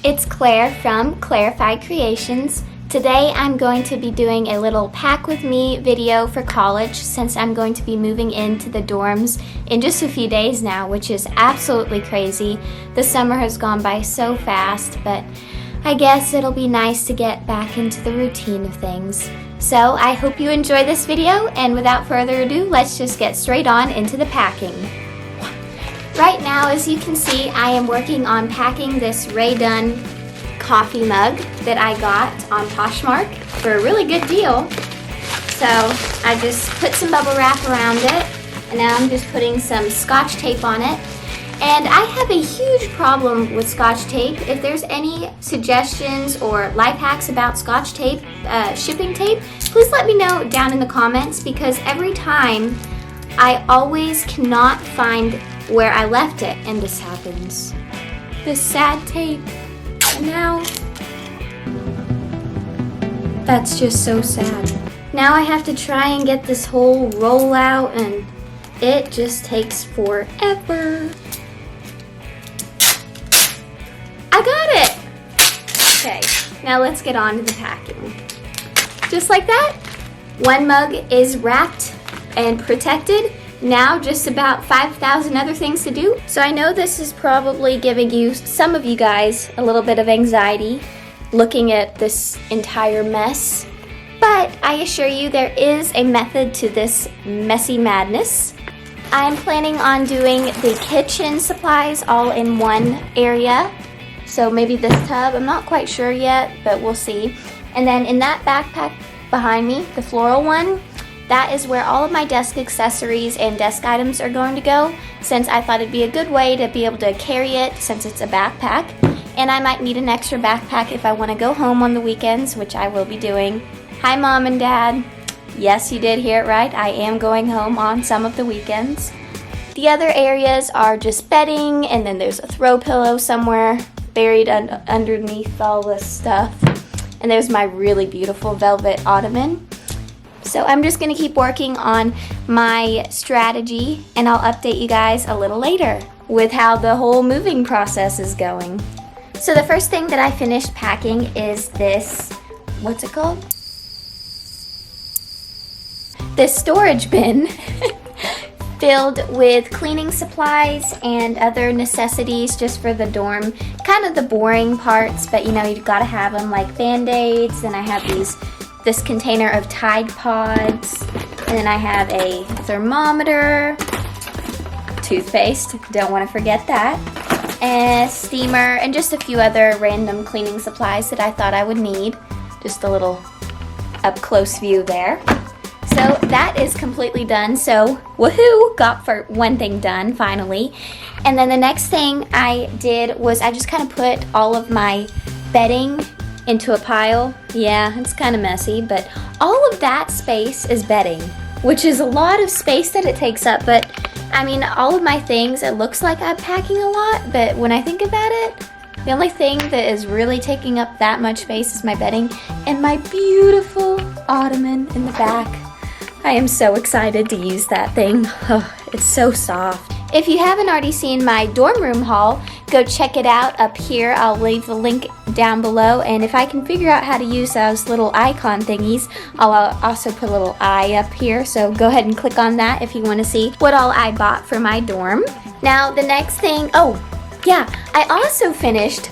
It's Claire from Clarified Creations. Today I'm going to be doing a little pack with me video for college since I'm going to be moving into the dorms in just a few days now, which is absolutely crazy. The summer has gone by so fast, but I guess it'll be nice to get back into the routine of things. So I hope you enjoy this video, and without further ado, let's just get straight on into the packing. Right now, as you can see, I am working on packing this Rae Dunn coffee mug that I got on Poshmark for a really good deal. So I just put some bubble wrap around it, and now I'm just putting some Scotch tape on it. And I have a huge problem with Scotch tape. If there's any suggestions or life hacks about Scotch tape, shipping tape, please let me know down in the comments, because every time I always cannot find where I left it, and this happens. This sad tape. And now, that's just so sad. Now I have to try and get this whole roll out, and it just takes forever. I got it! Okay, now let's get on to the packing. Just like that, one mug is wrapped and protected. Now just about 5,000 other things to do. So I know this is probably giving you, some of you guys, a little bit of anxiety looking at this entire mess. But I assure you there is a method to this messy madness. I'm planning on doing the kitchen supplies all in one area. So maybe this tub, I'm not quite sure yet, but we'll see. And then in that backpack behind me, the floral one, that is where all of my desk accessories and desk items are going to go, since I thought it'd be a good way to be able to carry it since it's a backpack. And I might need an extra backpack if I want to go home on the weekends, which I will be doing. Hi, Mom and Dad. Yes, you did hear it right. I am going home on some of the weekends. The other areas are just bedding, and then there's a throw pillow somewhere buried underneath all this stuff. And there's my really beautiful velvet ottoman. So I'm just going to keep working on my strategy, and I'll update you guys a little later with how the whole moving process is going. So the first thing that I finished packing is this, what's it called? This storage bin filled with cleaning supplies and other necessities just for the dorm. Kind of the boring parts, but you know, you've got to have them, like Band-Aids, and I have this container of Tide Pods, and then I have a thermometer, toothpaste, don't want to forget that, and steamer, and just a few other random cleaning supplies that I thought I would need. Just a little up-close view there. So that is completely done, so woohoo, got for one thing done finally. And then the next thing I did was I just kind of put all of my bedding into a pile. Yeah, it's kind of messy, but all of that space is bedding, which is a lot of space that it takes up. But I mean, all of my things, it looks like I'm packing a lot, but when I think about it, the only thing that is really taking up that much space is my bedding and my beautiful ottoman in the back. I am so excited to use that thing. Oh, it's so soft. If you haven't already seen my dorm room haul, go check it out up here. I'll leave the link down below, and if I can figure out how to use those little icon thingies, I'll also put a little eye up here, so go ahead and click on that if you want to see what all I bought for my dorm. Now the next thing, oh yeah, I also finished,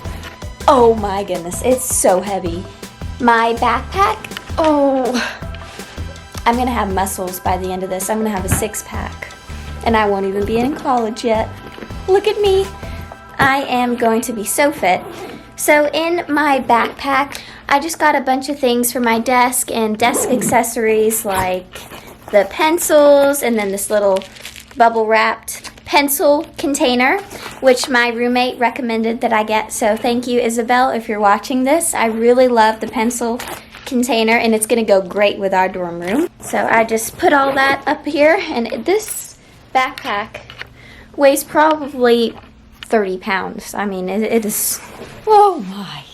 oh my goodness, it's so heavy, my backpack. Oh, I'm gonna have muscles by the end of this. I'm gonna have a 6-pack. And I won't even be in college yet. Look at me. I am going to be so fit. So in my backpack, I just got a bunch of things for my desk and desk accessories, like the pencils, and then this little bubble wrapped pencil container, which my roommate recommended that I get. So thank you, Isabel, if you're watching this. I really love the pencil container, and it's gonna go great with our dorm room. So I just put all that up here, and this backpack weighs probably 30 pounds. I mean, it is, oh my.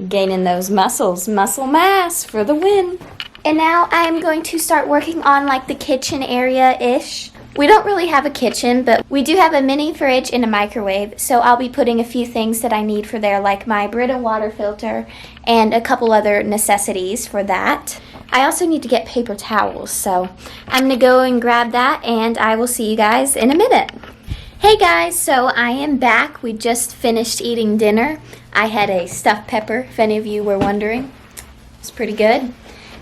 Gaining those muscles, muscle mass for the win. And now I'm going to start working on like the kitchen area-ish. We don't really have a kitchen, but we do have a mini fridge and a microwave, so I'll be putting a few things that I need for there, like my Brita water filter and a couple other necessities for that. I also need to get paper towels, so I'm gonna go and grab that, and I will see you guys in a minute. Hey guys, so I am back. We just finished eating dinner. I had a stuffed pepper, if any of you were wondering. It's pretty good.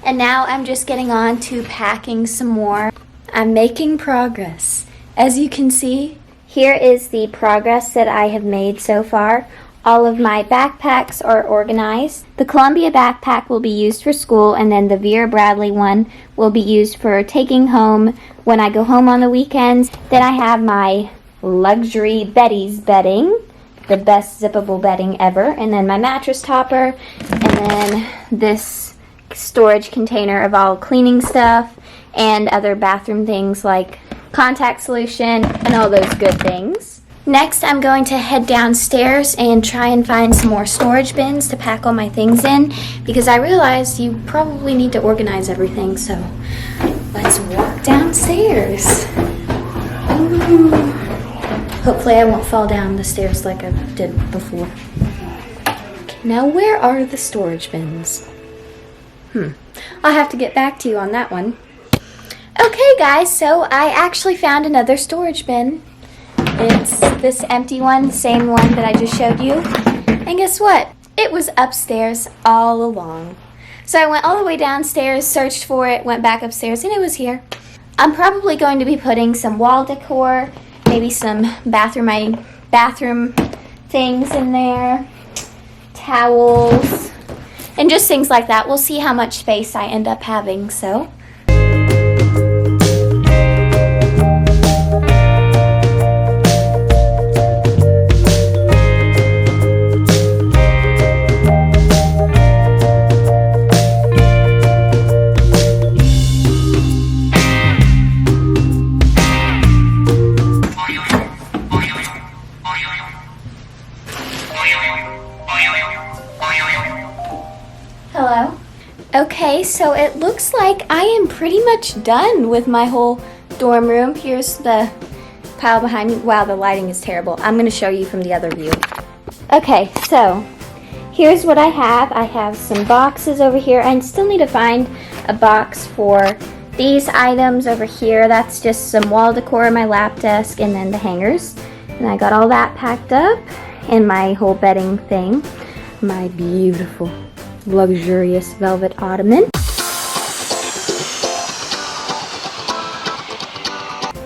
And now I'm just getting on to packing some more. I'm making progress. As you can see, here is the progress that I have made so far. All of my backpacks are organized. The Columbia backpack will be used for school, and then the Vera Bradley one will be used for taking home when I go home on the weekends. Then I have my luxury Betty's bedding, the best zippable bedding ever, and then my mattress topper, and then this storage container of all cleaning stuff and other bathroom things like contact solution and all those good things. Next, I'm going to head downstairs and try and find some more storage bins to pack all my things in, because I realized you probably need to organize everything, so let's walk downstairs. Ooh. Hopefully I won't fall down the stairs like I did before. Okay, now where are the storage bins? I'll have to get back to you on that one. Okay guys, so I actually found another storage bin. It's this empty one, the same one that I just showed you. And guess what? It was upstairs all along. So I went all the way downstairs, searched for it, went back upstairs, and it was here. I'm probably going to be putting some wall decor, maybe some bathroom things in there, towels, and just things like that. We'll see how much space I end up having, so. Hello? Okay, so it looks like I am pretty much done with my whole dorm room. Here's the pile behind me. Wow, the lighting is terrible. I'm going to show you from the other view. Okay, so here's what I have. I have some boxes over here. I still need to find a box for these items over here. That's just some wall decor, my lap desk, and then the hangers. And I got all that packed up, and my whole bedding thing. My beautiful luxurious velvet ottoman.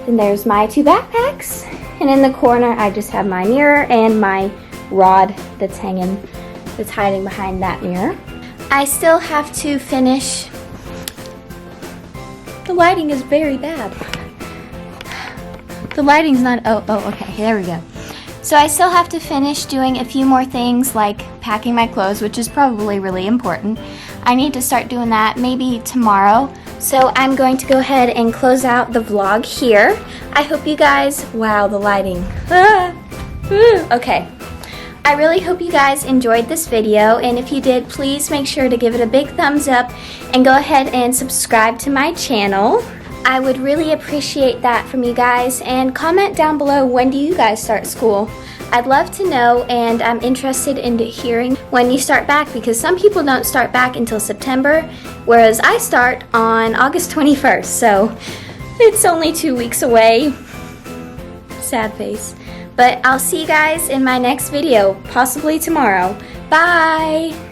And there's my two backpacks. And in the corner I just have my mirror and my rod that's hiding behind that mirror. I still have to finish. The lighting is very bad. The lighting's not, oh, okay, there we go. So I still have to finish doing a few more things like packing my clothes, which is probably really important. I need to start doing that maybe tomorrow. So I'm going to go ahead and close out the vlog here. I hope you guys, wow, the lighting. Okay. I really hope you guys enjoyed this video, and if you did, please make sure to give it a big thumbs up and go ahead and subscribe to my channel. I would really appreciate that from you guys, and comment down below, when do you guys start school? I'd love to know, and I'm interested in hearing when you start back, because some people don't start back until September, whereas I start on August 21st, so it's only 2 weeks away. Sad face. But I'll see you guys in my next video, possibly tomorrow. Bye!